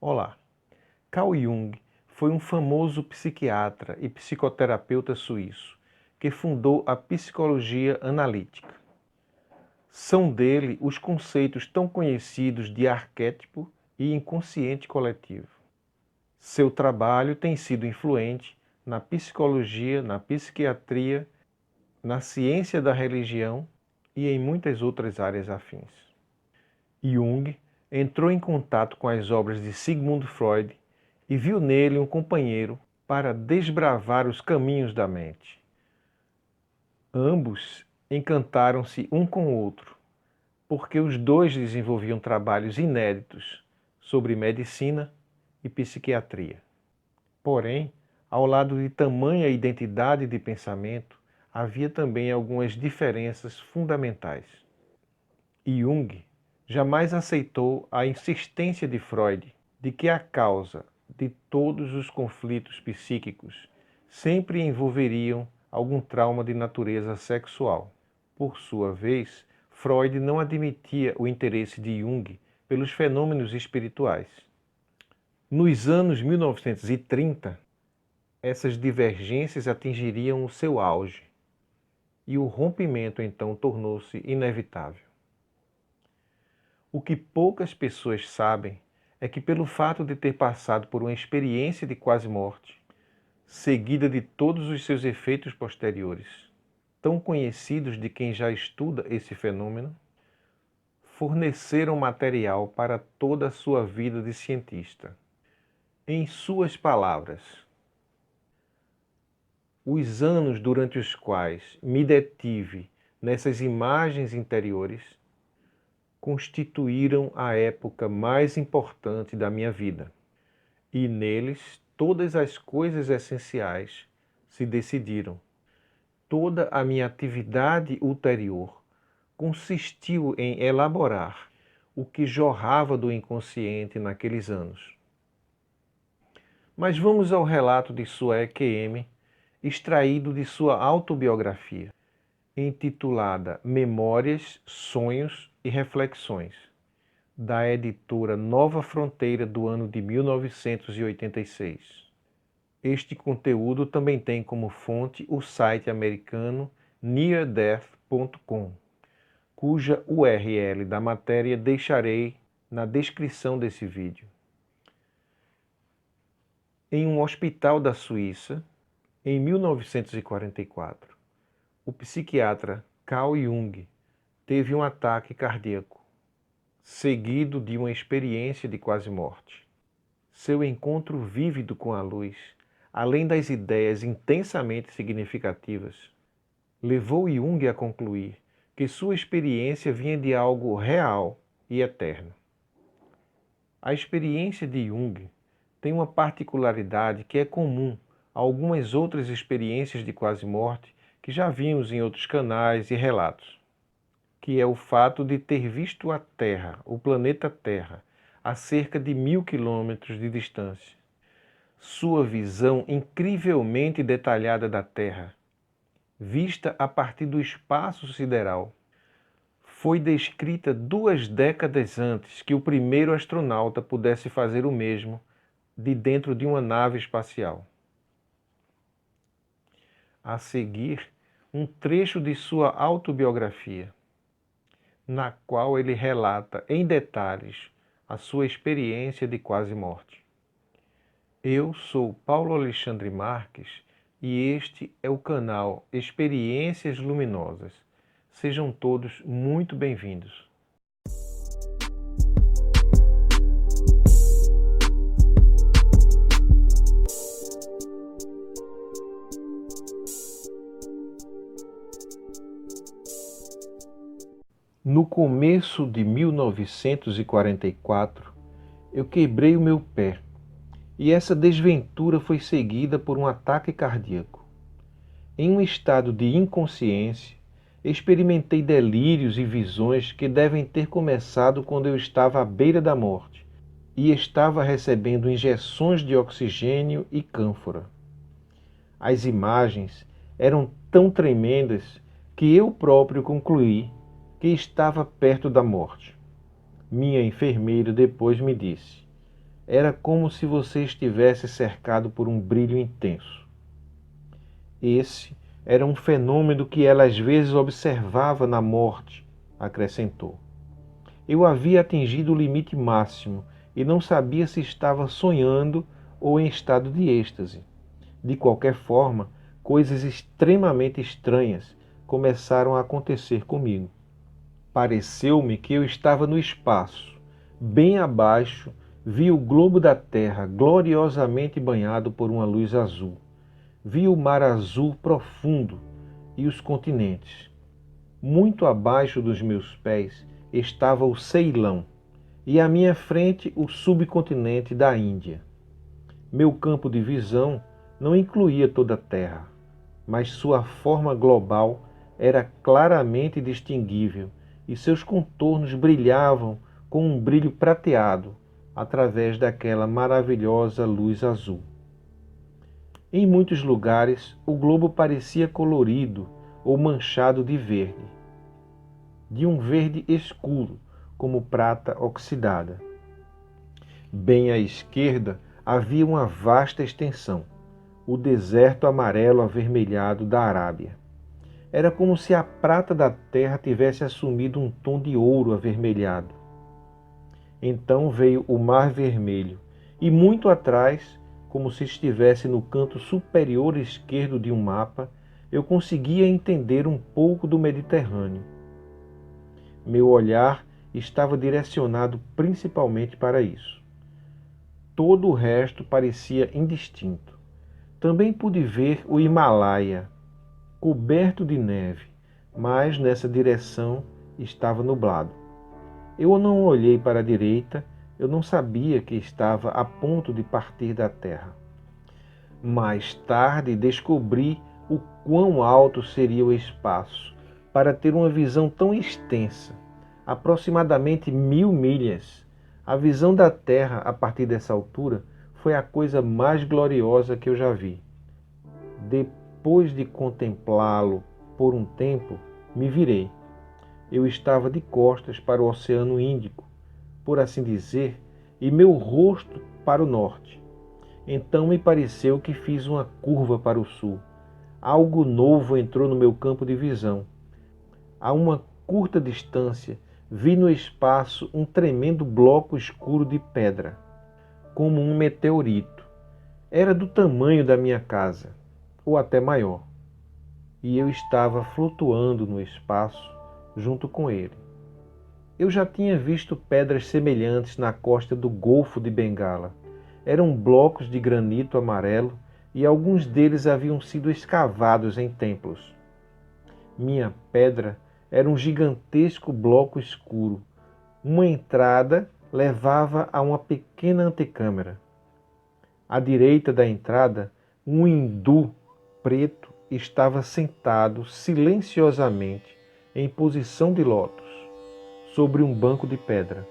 Olá, Carl Jung foi um famoso psiquiatra e psicoterapeuta suíço que fundou a psicologia analítica. São dele os conceitos tão conhecidos de arquétipo e inconsciente coletivo. Seu trabalho tem sido influente na psicologia, na psiquiatria, na ciência da religião e em muitas outras áreas afins. Jung entrou em contato com as obras de Sigmund Freud e viu nele um companheiro para desbravar os caminhos da mente. Ambos encantaram-se um com o outro, porque os dois desenvolviam trabalhos inéditos sobre medicina e psiquiatria. Porém, ao lado de tamanha identidade de pensamento, havia também algumas diferenças fundamentais. Jung jamais aceitou a insistência de Freud de que a causa de todos os conflitos psíquicos sempre envolveriam algum trauma de natureza sexual. Por sua vez, Freud não admitia o interesse de Jung pelos fenômenos espirituais. Nos anos 1930, essas divergências atingiriam o seu auge e o rompimento então tornou-se inevitável. O que poucas pessoas sabem é que, pelo fato de ter passado por uma experiência de quase morte, seguida de todos os seus efeitos posteriores, tão conhecidos de quem já estuda esse fenômeno, forneceram material para toda a sua vida de cientista. Em suas palavras, os anos durante os quais me detive nessas imagens interiores constituíram a época mais importante da minha vida, e neles todas as coisas essenciais se decidiram. Toda a minha atividade ulterior consistiu em elaborar o que jorrava do inconsciente naqueles anos. Mas vamos ao relato de sua EQM, extraído de sua autobiografia, intitulada Memórias, Sonhos e Reflexões, da editora Nova Fronteira do ano de 1986. Este conteúdo também tem como fonte o site americano neardeath.com, cuja URL da matéria deixarei na descrição desse vídeo. Em um hospital da Suíça, em 1944, o psiquiatra Carl Jung teve um ataque cardíaco, seguido de uma experiência de quase morte. Seu encontro vívido com a luz, além das ideias intensamente significativas, levou Jung a concluir que sua experiência vinha de algo real e eterno. A experiência de Jung tem uma particularidade que é comum a algumas outras experiências de quase morte que já vimos em outros canais e relatos, que é o fato de ter visto a Terra, o planeta Terra, a cerca de 1000 quilômetros de distância. Sua visão incrivelmente detalhada da Terra, vista a partir do espaço sideral, foi descrita 2 décadas antes que o primeiro astronauta pudesse fazer o mesmo de dentro de uma nave espacial. A seguir, um trecho de sua autobiografia, na qual ele relata em detalhes a sua experiência de quase morte. Eu sou Paulo Alexandre Marques e este é o canal Experiências Luminosas. Sejam todos muito bem-vindos. No começo de 1944, eu quebrei o meu pé e essa desventura foi seguida por um ataque cardíaco. Em um estado de inconsciência, experimentei delírios e visões que devem ter começado quando eu estava à beira da morte e estava recebendo injeções de oxigênio e cânfora. As imagens eram tão tremendas que eu próprio concluí que estava perto da morte. Minha enfermeira depois me disse: Era como se você estivesse cercado por um brilho intenso. Esse era um fenômeno que ela às vezes observava na morte, acrescentou. Eu havia atingido o limite máximo e não sabia se estava sonhando ou em estado de êxtase. De qualquer forma, coisas extremamente estranhas começaram a acontecer comigo. Pareceu-me que eu estava no espaço. Bem abaixo, vi o globo da Terra gloriosamente banhado por uma luz azul. Vi o mar azul profundo e os continentes. Muito abaixo dos meus pés estava o Ceilão e à minha frente o subcontinente da Índia. Meu campo de visão não incluía toda a Terra, mas sua forma global era claramente distinguível e seus contornos brilhavam com um brilho prateado através daquela maravilhosa luz azul. Em muitos lugares, o globo parecia colorido ou manchado de um verde escuro, como prata oxidada. Bem à esquerda havia uma vasta extensão, o deserto amarelo avermelhado da Arábia. Era como se a prata da terra tivesse assumido um tom de ouro avermelhado. Então veio o Mar Vermelho, e muito atrás, como se estivesse no canto superior esquerdo de um mapa, eu conseguia entender um pouco do Mediterrâneo. Meu olhar estava direcionado principalmente para isso. Todo o resto parecia indistinto. Também pude ver o Himalaia, coberto de neve, mas nessa direção estava nublado. Eu não olhei para a direita, eu não sabia que estava a ponto de partir da terra. Mais tarde descobri o quão alto seria o espaço para ter uma visão tão extensa, aproximadamente 1000 milhas. A visão da Terra a partir dessa altura foi a coisa mais gloriosa que eu já vi. Depois de contemplá-lo por um tempo, me virei. Eu estava de costas para o Oceano Índico, por assim dizer, e meu rosto para o norte. Então me pareceu que fiz uma curva para o sul. Algo novo entrou no meu campo de visão. A uma curta distância, vi no espaço um tremendo bloco escuro de pedra, como um meteorito. Era do tamanho da minha casa, ou até maior, e eu estava flutuando no espaço junto com ele. Eu já tinha visto pedras semelhantes na costa do Golfo de Bengala. Eram blocos de granito amarelo e alguns deles haviam sido escavados em templos. Minha pedra era um gigantesco bloco escuro. Uma entrada levava a uma pequena antecâmara. À direita da entrada, um hindu preto estava sentado silenciosamente em posição de lótus, sobre um banco de pedra.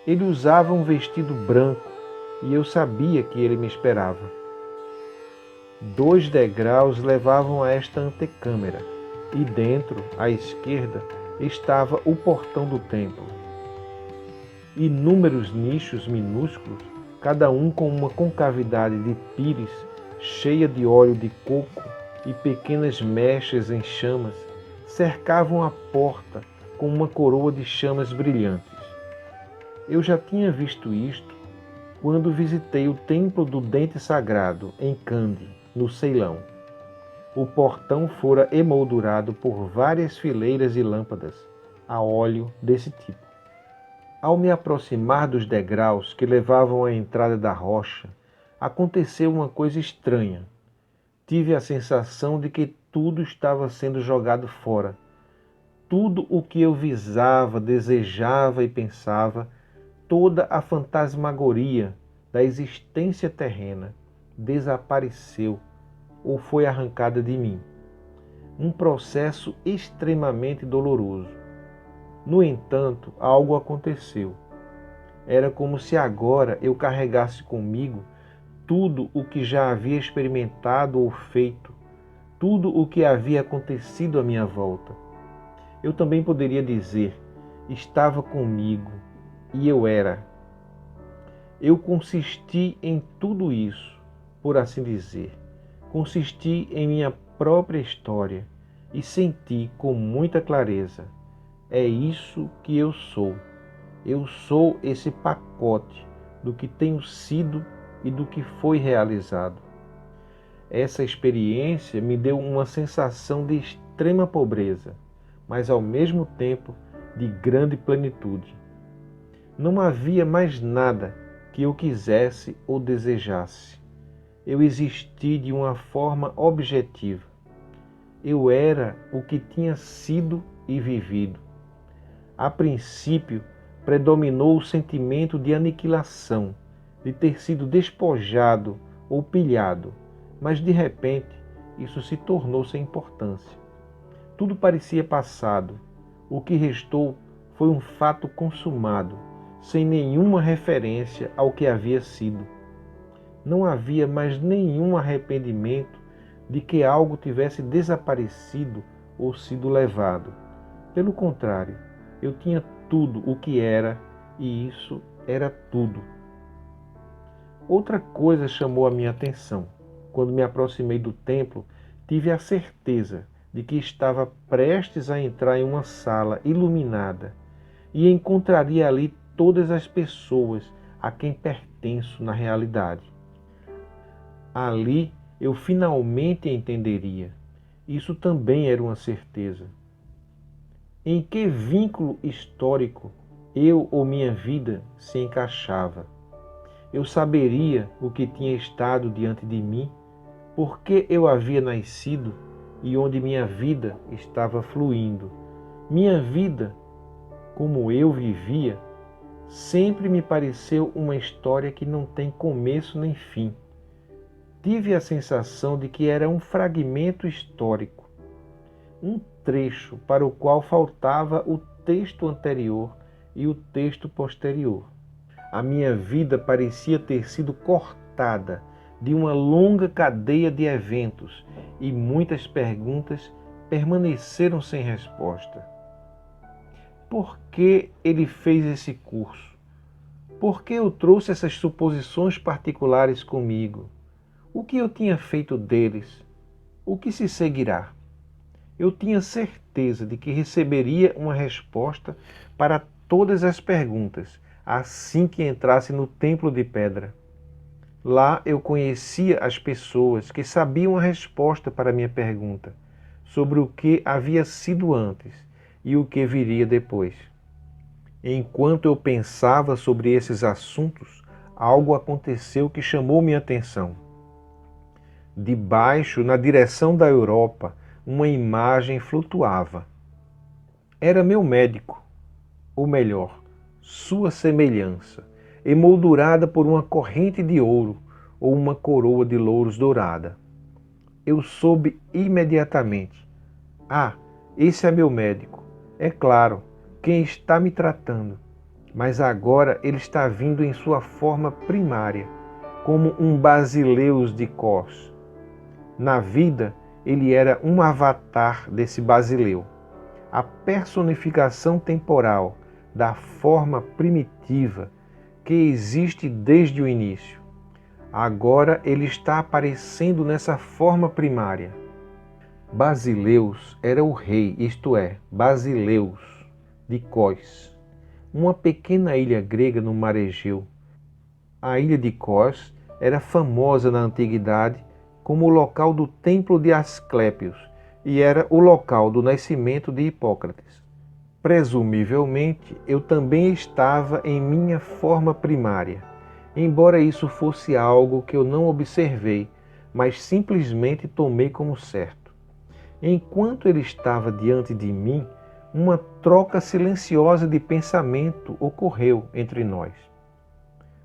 Ele usava um vestido branco e eu sabia que ele me esperava. 2 degraus levavam a esta antecâmara e dentro, à esquerda, estava o portão do templo. Inúmeros nichos minúsculos, cada um com uma concavidade de pires cheia de óleo de coco e pequenas mechas em chamas, cercavam a porta com uma coroa de chamas brilhantes. Eu já tinha visto isto quando visitei o templo do Dente Sagrado em Kandy, no Ceilão. O portão fora emoldurado por várias fileiras de lâmpadas a óleo desse tipo. Ao me aproximar dos degraus que levavam à entrada da rocha, aconteceu uma coisa estranha. Tive a sensação de que tudo estava sendo jogado fora. Tudo o que eu visava, desejava e pensava, toda a fantasmagoria da existência terrena desapareceu ou foi arrancada de mim. Um processo extremamente doloroso. No entanto, algo aconteceu. Era como se agora eu carregasse comigo tudo o que já havia experimentado ou feito, tudo o que havia acontecido à minha volta. Eu também poderia dizer, estava comigo e eu era. Eu consisti em tudo isso, por assim dizer. Consisti em minha própria história e senti com muita clareza: é isso que eu sou. Eu sou esse pacote do que tenho sido e do que foi realizado. Essa experiência me deu uma sensação de extrema pobreza, mas ao mesmo tempo de grande plenitude. Não havia mais nada que eu quisesse ou desejasse. Eu existi de uma forma objetiva. Eu era o que tinha sido e vivido. A princípio, predominou o sentimento de aniquilação, de ter sido despojado ou pilhado, mas de repente isso se tornou sem importância. Tudo parecia passado. O que restou foi um fato consumado, sem nenhuma referência ao que havia sido. Não havia mais nenhum arrependimento de que algo tivesse desaparecido ou sido levado. Pelo contrário, eu tinha tudo o que era e isso era tudo. Outra coisa chamou a minha atenção. Quando me aproximei do templo, tive a certeza de que estava prestes a entrar em uma sala iluminada e encontraria ali todas as pessoas a quem pertenço na realidade. Ali eu finalmente entenderia. Isso também era uma certeza. Em que vínculo histórico eu ou minha vida se encaixava? Eu saberia o que tinha estado diante de mim, por que eu havia nascido e onde minha vida estava fluindo. Minha vida, como eu vivia, sempre me pareceu uma história que não tem começo nem fim. Tive a sensação de que era um fragmento histórico, um trecho para o qual faltava o texto anterior e o texto posterior. A minha vida parecia ter sido cortada de uma longa cadeia de eventos e muitas perguntas permaneceram sem resposta. Por que ele fez esse curso? Por que eu trouxe essas suposições particulares comigo? O que eu tinha feito deles? O que se seguirá? Eu tinha certeza de que receberia uma resposta para todas as perguntas assim que entrasse no templo de pedra. Lá eu conhecia as pessoas que sabiam a resposta para minha pergunta sobre o que havia sido antes e o que viria depois. Enquanto eu pensava sobre esses assuntos, algo aconteceu que chamou minha atenção. Debaixo, na direção da Europa, uma imagem flutuava. Era meu médico, ou melhor, sua semelhança, emoldurada por uma corrente de ouro ou uma coroa de louros dourada. Eu soube imediatamente. Ah, esse é meu médico. É claro, quem está me tratando. Mas agora ele está vindo em sua forma primária, como um Basileus de Cos. Na vida, ele era um avatar desse Basileu, a personificação temporal da forma primitiva que existe desde o início. Agora ele está aparecendo nessa forma primária. Basileus era o rei, isto é, Basileus de Cos, uma pequena ilha grega no mar Egeu. A ilha de Cos era famosa na antiguidade como o local do templo de Asclépios e era o local do nascimento de Hipócrates. Presumivelmente, eu também estava em minha forma primária, embora isso fosse algo que eu não observei, mas simplesmente tomei como certo. Enquanto ele estava diante de mim, uma troca silenciosa de pensamento ocorreu entre nós.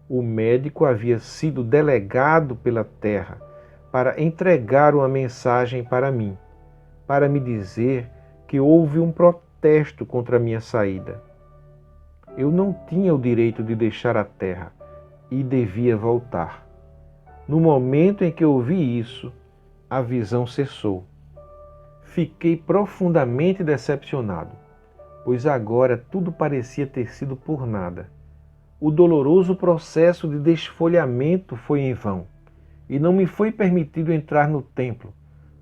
O médico havia sido delegado pela terra para entregar uma mensagem para mim, para me dizer que houve um protesto contra a minha saída. Eu não tinha o direito de deixar a terra e devia voltar. No momento em que ouvi isso, a visão cessou. Fiquei profundamente decepcionado, pois agora tudo parecia ter sido por nada. O doloroso processo de desfolhamento foi em vão, e não me foi permitido entrar no templo,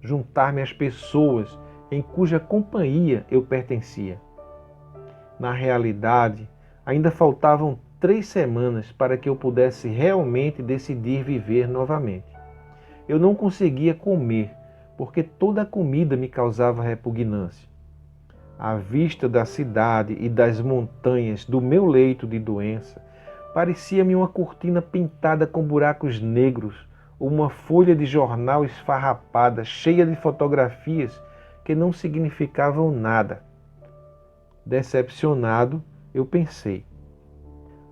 juntar-me às pessoas em cuja companhia eu pertencia. Na realidade, ainda faltavam 3 semanas para que eu pudesse realmente decidir viver novamente. Eu não conseguia comer, porque toda a comida me causava repugnância. A vista da cidade e das montanhas do meu leito de doença parecia-me uma cortina pintada com buracos negros ou uma folha de jornal esfarrapada, cheia de fotografias que não significavam nada. Decepcionado, eu pensei: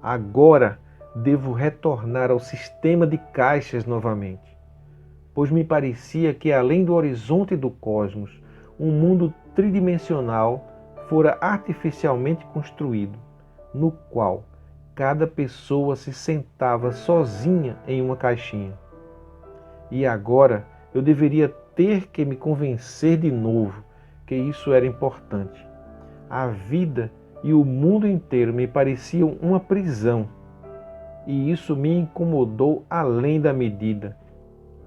agora devo retornar ao sistema de caixas novamente, pois me parecia que além do horizonte do cosmos, um mundo tridimensional fora artificialmente construído, no qual cada pessoa se sentava sozinha em uma caixinha. E agora eu deveria ter que me convencer de novo que isso era importante. A vida e o mundo inteiro me pareciam uma prisão, e isso me incomodou além da medida.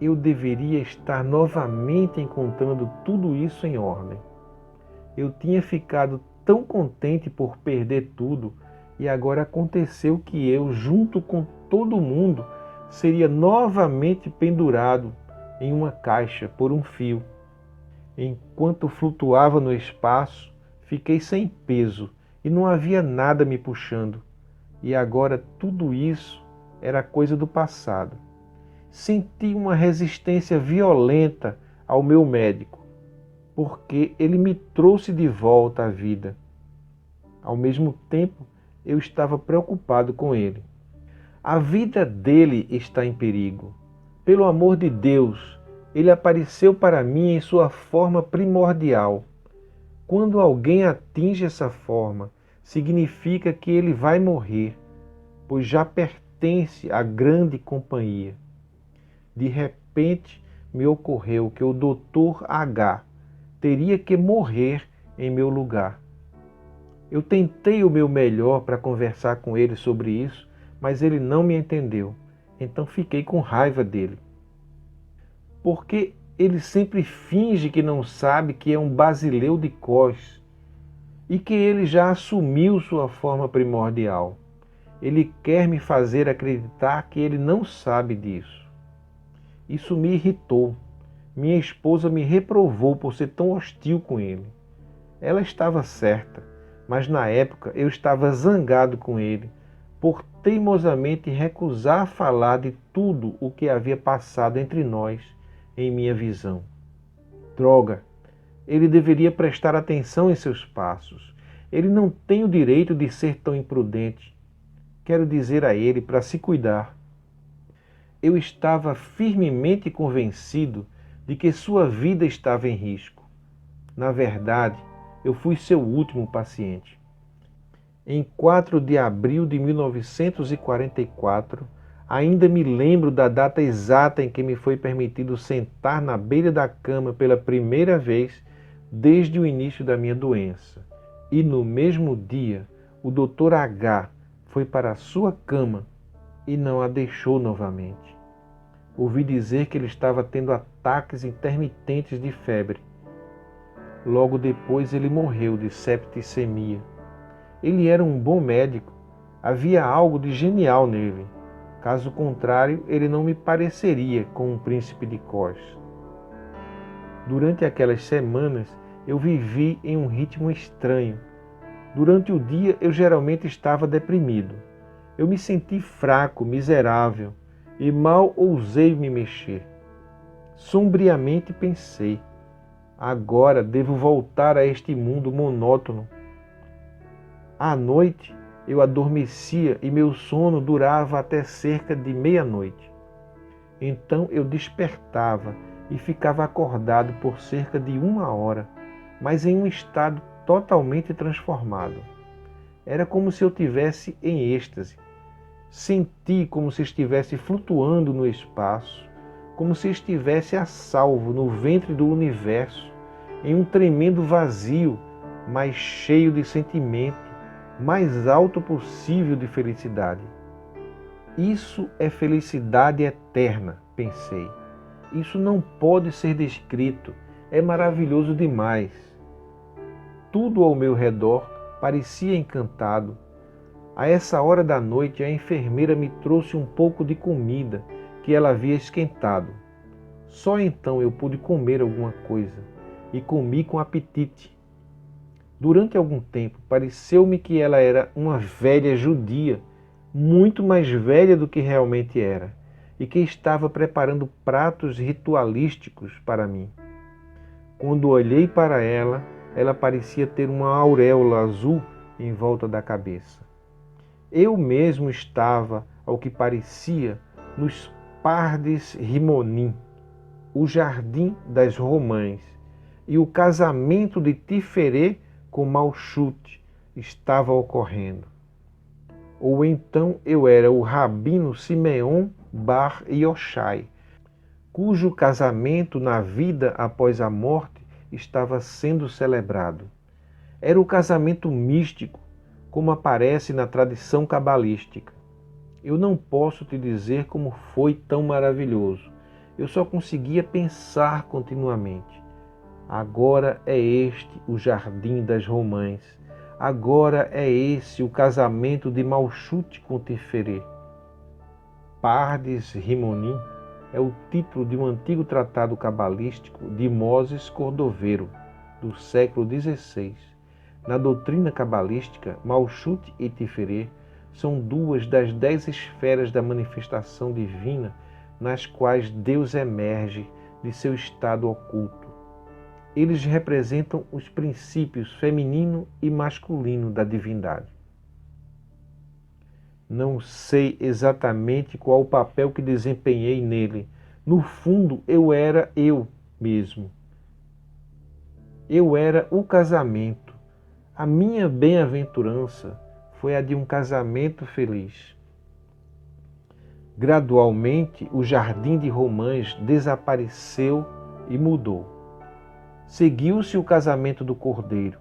Eu deveria estar novamente encontrando tudo isso em ordem. Eu tinha ficado tão contente por perder tudo, e agora aconteceu que eu, junto com todo mundo, seria novamente pendurado em uma caixa por um fio. Enquanto flutuava no espaço, fiquei sem peso e não havia nada me puxando. E agora tudo isso era coisa do passado. Senti uma resistência violenta ao meu médico, porque ele me trouxe de volta à vida. Ao mesmo tempo, eu estava preocupado com ele. A vida dele está em perigo. Pelo amor de Deus, ele apareceu para mim em sua forma primordial. Quando alguém atinge essa forma, significa que ele vai morrer, pois já pertence à grande companhia. De repente, me ocorreu que o Dr. H teria que morrer em meu lugar. Eu tentei o meu melhor para conversar com ele sobre isso, mas ele não me entendeu. Então fiquei com raiva dele. Porque ele sempre finge que não sabe que é um basileu de Cos e que ele já assumiu sua forma primordial. Ele quer me fazer acreditar que ele não sabe disso. Isso me irritou. Minha esposa me reprovou por ser tão hostil com ele. Ela estava certa, mas na época eu estava zangado com ele por teimosamente recusar falar de tudo o que havia passado entre nós em minha visão. Droga! Ele deveria prestar atenção em seus passos. Ele não tem o direito de ser tão imprudente. Quero dizer a ele para se cuidar. Eu estava firmemente convencido de que sua vida estava em risco. Na verdade, eu fui seu último paciente. Em 4 de abril de 1944, ainda me lembro da data exata em que me foi permitido sentar na beira da cama pela primeira vez desde o início da minha doença. E no mesmo dia, o Dr. H foi para a sua cama e não a deixou novamente. Ouvi dizer que ele estava tendo ataques intermitentes de febre. Logo depois ele morreu de septicemia. Ele era um bom médico. Havia algo de genial nele. Caso contrário, ele não me pareceria com um príncipe de Cos. Durante aquelas semanas, eu vivi em um ritmo estranho. Durante o dia, eu geralmente estava deprimido. Eu me senti fraco, miserável, e mal ousei me mexer. Sombriamente pensei: agora devo voltar a este mundo monótono. À noite, eu adormecia e meu sono durava até cerca de meia-noite. Então eu despertava e ficava acordado por cerca de 1 hora, mas em um estado totalmente transformado. Era como se eu tivesse em êxtase. Senti como se estivesse flutuando no espaço, como se estivesse a salvo no ventre do universo, em um tremendo vazio, mas cheio de sentimento, mais alto possível de felicidade. Isso é felicidade eterna, pensei. Isso não pode ser descrito, é maravilhoso demais. Tudo ao meu redor parecia encantado. A essa hora da noite, a enfermeira me trouxe um pouco de comida que ela havia esquentado. Só então eu pude comer alguma coisa, e comi com apetite. Durante algum tempo, pareceu-me que ela era uma velha judia, muito mais velha do que realmente era, e que estava preparando pratos ritualísticos para mim. Quando olhei para ela, ela parecia ter uma auréola azul em volta da cabeça. Eu mesmo estava, ao que parecia, nos Pardes Rimonim, o jardim das romãs, e o casamento de Tiferê com Malchute estava ocorrendo. Ou então eu era o rabino Simeon Bar Yochai, cujo casamento na vida após a morte estava sendo celebrado. Era o casamento místico, como aparece na tradição cabalística. Eu não posso te dizer como foi tão maravilhoso. Eu só conseguia pensar continuamente. Agora é este o jardim das romãs. Agora é esse o casamento de Malchute com Tiferê. Pardes Rimonim é o título de um antigo tratado cabalístico de Moses Cordovero, do século XVI. Na doutrina cabalística, Malchute e Tiferê são duas das 10 esferas da manifestação divina nas quais Deus emerge de seu estado oculto. Eles representam os princípios feminino e masculino da divindade. Não sei exatamente qual o papel que desempenhei nele. No fundo, eu era eu mesmo. Eu era o casamento. A minha bem-aventurança foi a de um casamento feliz. Gradualmente, o jardim de romãs desapareceu e mudou. Seguiu-se o casamento do Cordeiro,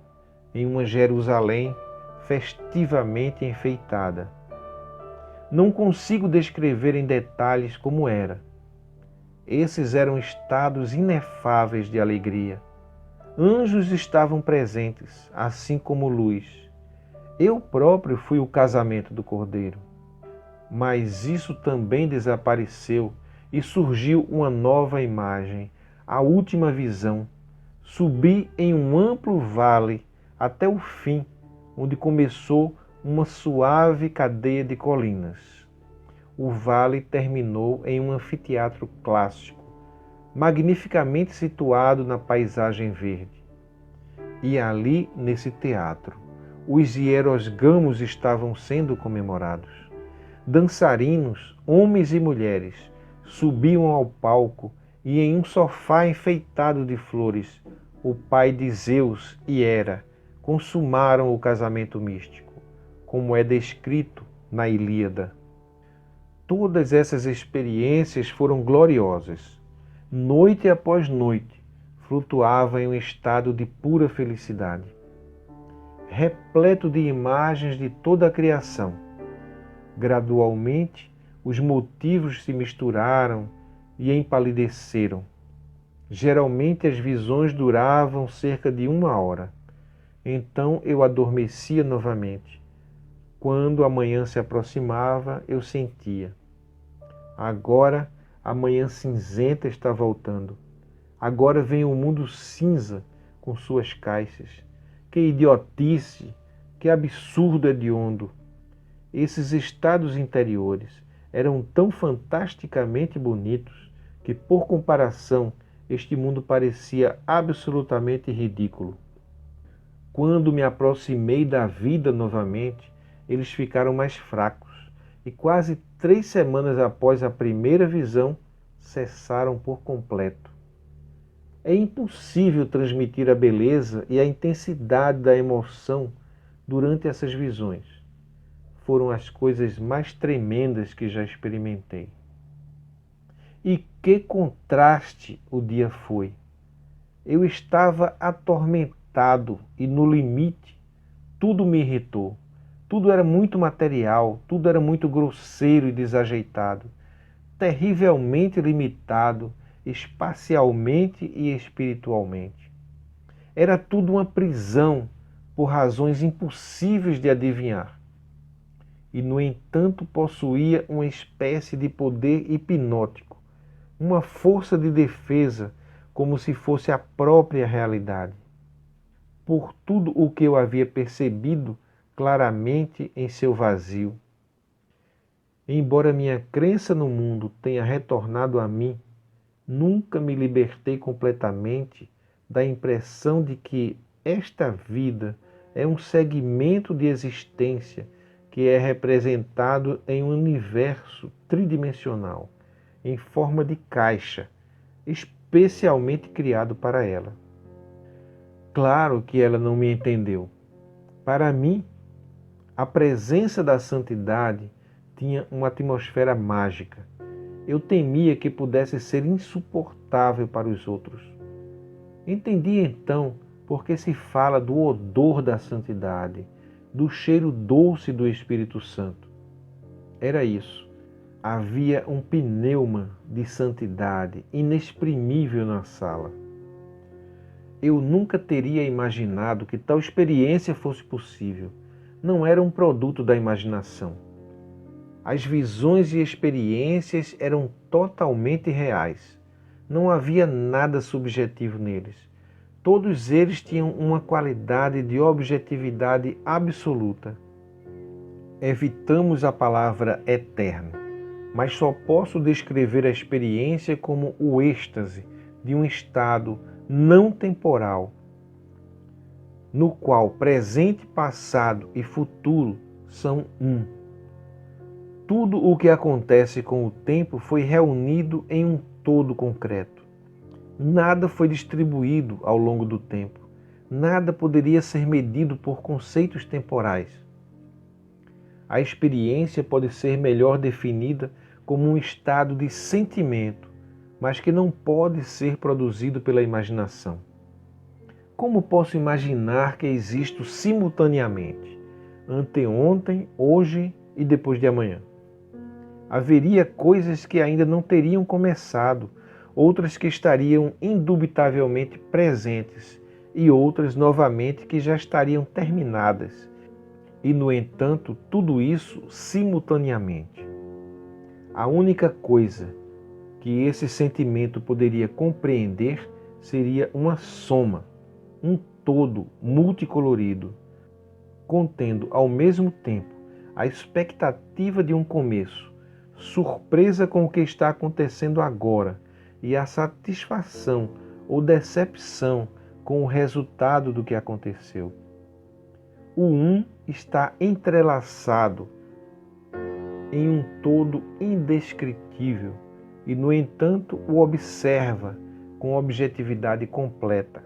em uma Jerusalém festivamente enfeitada. Não consigo descrever em detalhes como era. Esses eram estados inefáveis de alegria. Anjos estavam presentes, assim como luz. Eu próprio fui o casamento do Cordeiro. Mas isso também desapareceu e surgiu uma nova imagem, a última visão. Subi em um amplo vale até o fim, onde começou uma suave cadeia de colinas. O vale terminou em um anfiteatro clássico, magnificamente situado na paisagem verde. E ali, nesse teatro, os hierosgamos estavam sendo comemorados. Dançarinos, homens e mulheres, subiam ao palco e em um sofá enfeitado de flores, o pai de Zeus e Hera consumaram o casamento místico, como é descrito na Ilíada. Todas essas experiências foram gloriosas. Noite após noite, flutuava em um estado de pura felicidade, repleto de imagens de toda a criação. Gradualmente, os motivos se misturaram e empalideceram. Geralmente as visões duravam cerca de 1 hora. Então eu adormecia novamente. Quando a manhã se aproximava, eu sentia. Agora a manhã cinzenta está voltando. Agora vem o mundo cinza com suas caixas. Que idiotice, que absurdo hediondo. Esses estados interiores eram tão fantasticamente bonitos que, por comparação, este mundo parecia absolutamente ridículo. Quando me aproximei da vida novamente, eles ficaram mais fracos e quase 3 semanas após a primeira visão, cessaram por completo. É impossível transmitir a beleza e a intensidade da emoção durante essas visões foram as coisas mais tremendas que já experimentei. E que contraste o dia foi! Eu estava atormentado e no limite. Tudo me irritou. Tudo era muito material, tudo era muito grosseiro e desajeitado, terrivelmente limitado, espacialmente e espiritualmente. Era tudo uma prisão por razões impossíveis de adivinhar. E, no entanto, possuía uma espécie de poder hipnótico, uma força de defesa, como se fosse a própria realidade. Por tudo o que eu havia percebido claramente em seu vazio. Embora minha crença no mundo tenha retornado a mim, nunca me libertei completamente da impressão de que esta vida é um segmento de existência que é representado em um universo tridimensional, em forma de caixa, especialmente criado para ela. Claro que ela não me entendeu. Para mim, a presença da santidade tinha uma atmosfera mágica. Eu temia que pudesse ser insuportável para os outros. Entendi então por que se fala do odor da santidade, do cheiro doce do Espírito Santo. Era isso. Havia um pneuma de santidade inexprimível na sala. Eu nunca teria imaginado que tal experiência fosse possível. Não era um produto da imaginação. As visões e experiências eram totalmente reais. Não havia nada subjetivo neles. Todos eles tinham uma qualidade de objetividade absoluta. Evitamos a palavra eterno, mas só posso descrever a experiência como o êxtase de um estado não temporal, no qual presente, passado e futuro são um. Tudo o que acontece com o tempo foi reunido em um todo concreto. Nada foi distribuído ao longo do tempo. Nada poderia ser medido por conceitos temporais. A experiência pode ser melhor definida como um estado de sentimento, mas que não pode ser produzido pela imaginação. Como posso imaginar que existo simultaneamente, anteontem, hoje e depois de amanhã? Haveria coisas que ainda não teriam começado, outras que estariam indubitavelmente presentes e outras novamente que já estariam terminadas. E, no entanto, tudo isso simultaneamente. A única coisa que esse sentimento poderia compreender seria uma soma, um todo multicolorido, contendo ao mesmo tempo a expectativa de um começo, surpresa com o que está acontecendo agora e a satisfação ou decepção com o resultado do que aconteceu. O um está entrelaçado em um todo indescritível e, no entanto, o observa com objetividade completa.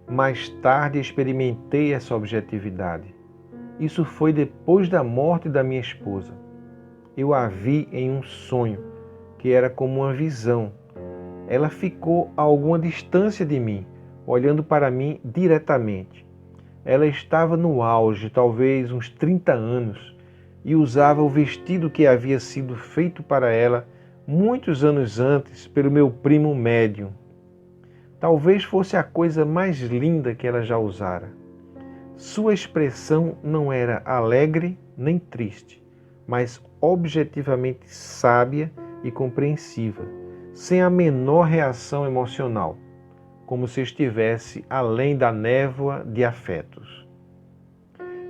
Mais tarde experimentei essa objetividade. Isso foi depois da morte da minha esposa. Eu a vi em um sonho, que era como uma visão. Ela ficou a alguma distância de mim, olhando para mim diretamente. Ela estava no auge, talvez uns 30 anos, e usava o vestido que havia sido feito para ela muitos anos antes pelo meu primo médium. Talvez fosse a coisa mais linda que ela já usara. Sua expressão não era alegre nem triste, mas objetivamente sábia e compreensiva, sem a menor reação emocional, como se estivesse além da névoa de afetos.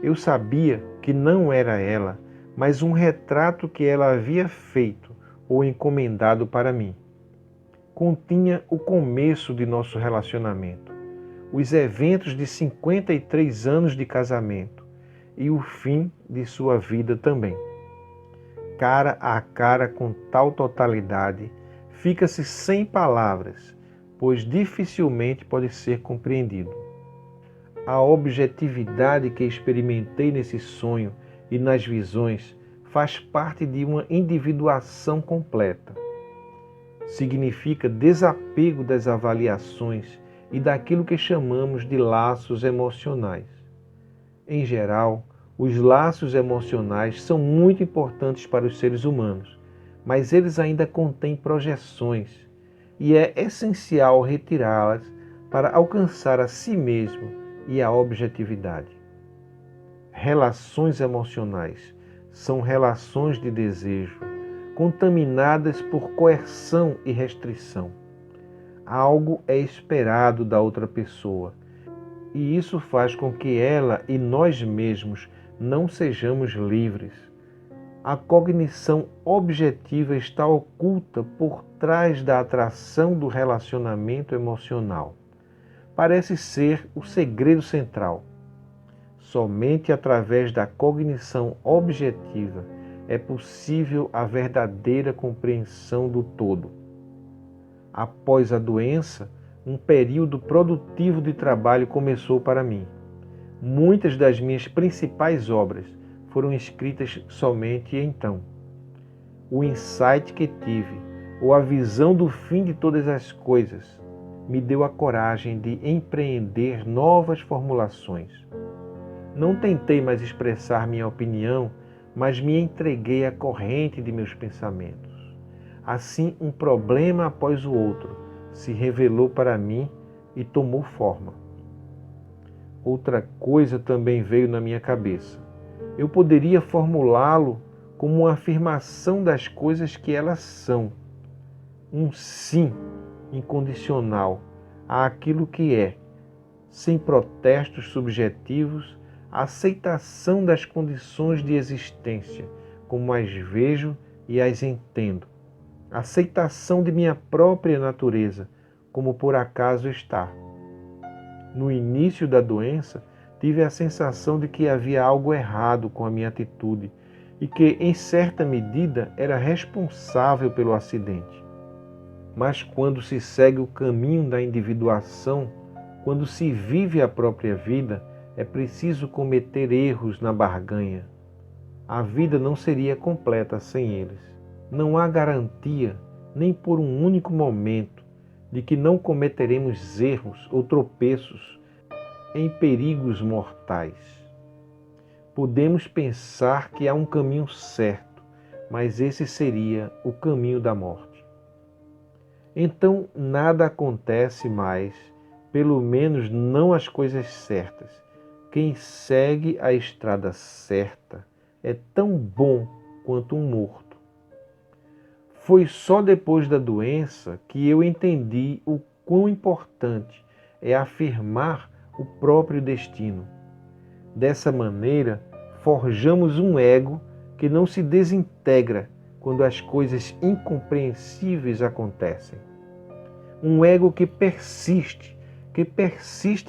Eu sabia que não era ela, mas um retrato que ela havia feito ou encomendado para mim. Continha o começo de nosso relacionamento, os eventos de 53 anos de casamento e o fim de sua vida também. Cara a cara com tal totalidade, fica-se sem palavras, pois dificilmente pode ser compreendido. A objetividade que experimentei nesse sonho e nas visões faz parte de uma individuação completa. Significa desapego das avaliações e daquilo que chamamos de laços emocionais. Em geral, os laços emocionais são muito importantes para os seres humanos, mas eles ainda contêm projeções e é essencial retirá-las para alcançar a si mesmo e a objetividade. Relações emocionais são relações de desejo, contaminadas por coerção e restrição. Algo é esperado da outra pessoa, e isso faz com que ela e nós mesmos não sejamos livres. A cognição objetiva está oculta por trás da atração do relacionamento emocional. Parece ser o segredo central. Somente através da cognição objetiva é possível a verdadeira compreensão do todo. Após a doença, um período produtivo de trabalho começou para mim. Muitas das minhas principais obras foram escritas somente então. O insight que tive, ou a visão do fim de todas as coisas, me deu a coragem de empreender novas formulações. Não tentei mais expressar minha opinião, mas me entreguei à corrente de meus pensamentos. Assim, um problema após o outro se revelou para mim e tomou forma. Outra coisa também veio na minha cabeça. Eu poderia formulá-lo como uma afirmação das coisas que elas são. Um sim incondicional àquilo que é, sem protestos subjetivos, a aceitação das condições de existência, como as vejo e as entendo. Aceitação de minha própria natureza, como por acaso está. No início da doença, tive a sensação de que havia algo errado com a minha atitude e que, em certa medida, era responsável pelo acidente. Mas quando se segue o caminho da individuação, quando se vive a própria vida, é preciso cometer erros na barganha. A vida não seria completa sem eles. Não há garantia, nem por um único momento, de que não cometeremos erros ou tropeços em perigos mortais. Podemos pensar que há um caminho certo, mas esse seria o caminho da morte. Então nada acontece mais, pelo menos não as coisas certas. Quem segue a estrada certa é tão bom quanto um morto. Foi só depois da doença que eu entendi o quão importante é afirmar o próprio destino. Dessa maneira, forjamos um ego que não se desintegra quando as coisas incompreensíveis acontecem. Um ego que persiste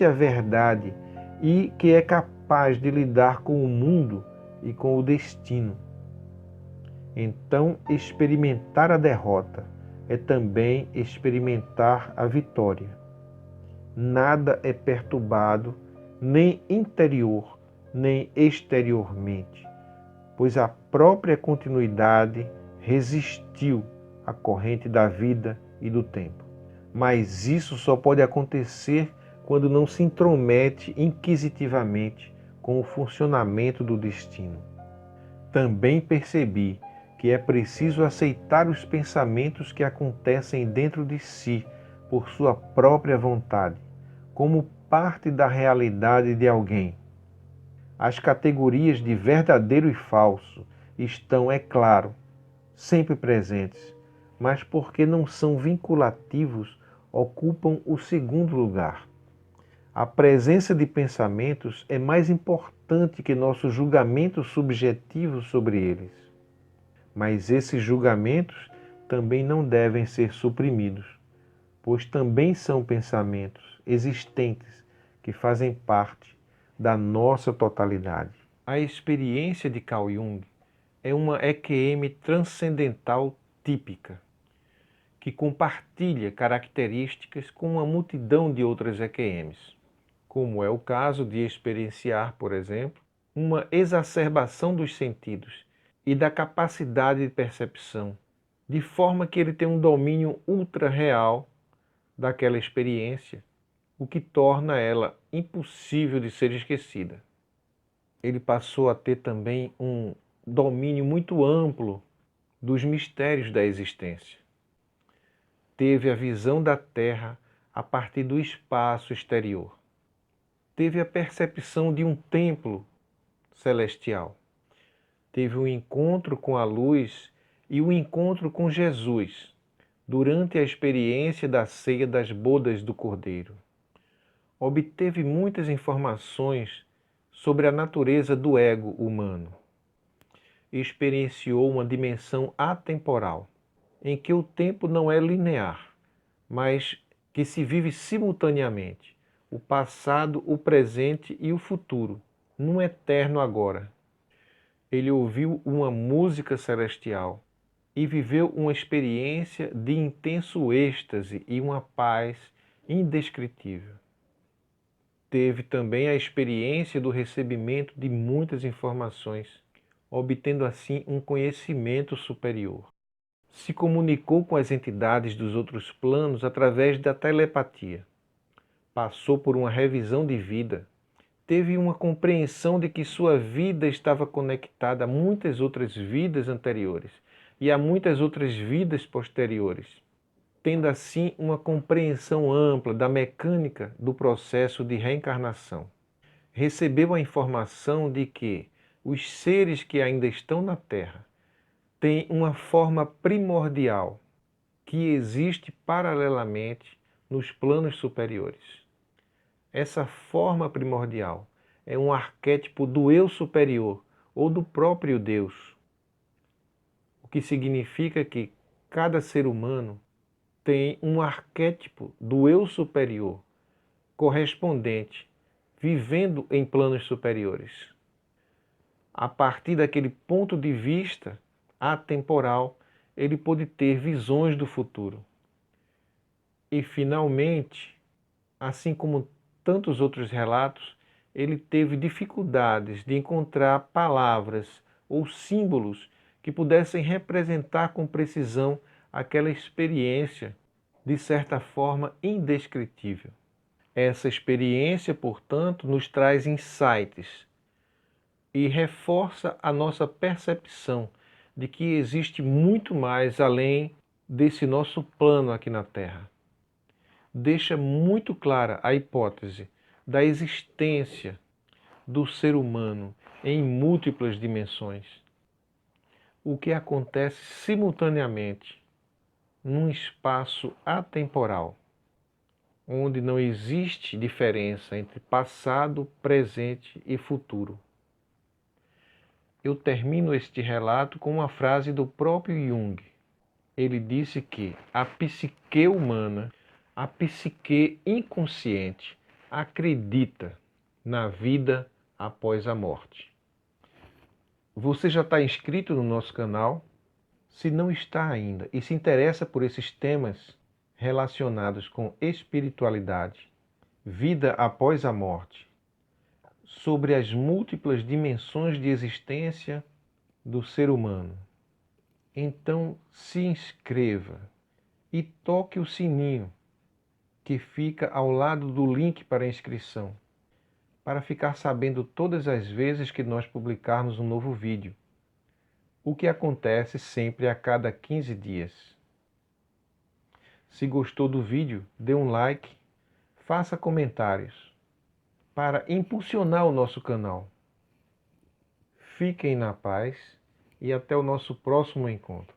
a verdade e que é capaz de lidar com o mundo e com o destino. Então, experimentar a derrota é também experimentar a vitória. Nada é perturbado, nem interior, nem exteriormente, pois a própria continuidade resistiu à corrente da vida e do tempo. Mas isso só pode acontecer quando não se intromete inquisitivamente com o funcionamento do destino. Também percebi que é preciso aceitar os pensamentos que acontecem dentro de si por sua própria vontade, como parte da realidade de alguém. As categorias de verdadeiro e falso estão, é claro, sempre presentes, mas porque não são vinculativos, ocupam o segundo lugar. A presença de pensamentos é mais importante que nosso julgamento subjetivo sobre eles. Mas esses julgamentos também não devem ser suprimidos, pois também são pensamentos existentes que fazem parte da nossa totalidade. A experiência de Carl Jung é uma EQM transcendental típica, que compartilha características com uma multidão de outras EQMs. como é o caso de experienciar, por exemplo, uma exacerbação dos sentidos e da capacidade de percepção, de forma que ele tem um domínio ultra-real daquela experiência, o que torna ela impossível de ser esquecida. Ele passou a ter também um domínio muito amplo dos mistérios da existência. Teve a visão da Terra a partir do espaço exterior. Teve a percepção de um templo celestial. Teve um encontro com a luz e um encontro com Jesus durante a experiência da ceia das bodas do Cordeiro. Obteve muitas informações sobre a natureza do ego humano. Experienciou uma dimensão atemporal, em que o tempo não é linear, mas que se vive simultaneamente, o passado, o presente e o futuro, num eterno agora. Ele ouviu uma música celestial e viveu uma experiência de intenso êxtase e uma paz indescritível. Teve também a experiência do recebimento de muitas informações, obtendo assim um conhecimento superior. Se comunicou com as entidades dos outros planos através da telepatia. Passou por uma revisão de vida. Teve uma compreensão de que sua vida estava conectada a muitas outras vidas anteriores e a muitas outras vidas posteriores, tendo assim uma compreensão ampla da mecânica do processo de reencarnação. Recebeu a informação de que os seres que ainda estão na Terra têm uma forma primordial que existe paralelamente nos planos superiores. Essa forma primordial é um arquétipo do eu superior ou do próprio Deus, o que significa que cada ser humano tem um arquétipo do eu superior correspondente, vivendo em planos superiores. A partir daquele ponto de vista atemporal, ele pôde ter visões do futuro. E, finalmente, assim como tantos outros relatos, ele teve dificuldades de encontrar palavras ou símbolos que pudessem representar com precisão aquela experiência, de certa forma indescritível. Essa experiência, portanto, nos traz insights e reforça a nossa percepção de que existe muito mais além desse nosso plano aqui na Terra. Deixa muito clara a hipótese da existência do ser humano em múltiplas dimensões, o que acontece simultaneamente num espaço atemporal, onde não existe diferença entre passado, presente e futuro. Eu termino este relato com uma frase do próprio Jung. Ele disse que a psique humana, a psique inconsciente, acredita na vida após a morte. Você já está inscrito no nosso canal? Se não está ainda e se interessa por esses temas relacionados com espiritualidade, vida após a morte, sobre as múltiplas dimensões de existência do ser humano, então se inscreva e toque o sininho que fica ao lado do link para inscrição, para ficar sabendo todas as vezes que nós publicarmos um novo vídeo, o que acontece sempre a cada 15 dias. Se gostou do vídeo, dê um like, faça comentários para impulsionar o nosso canal. Fiquem na paz e até o nosso próximo encontro.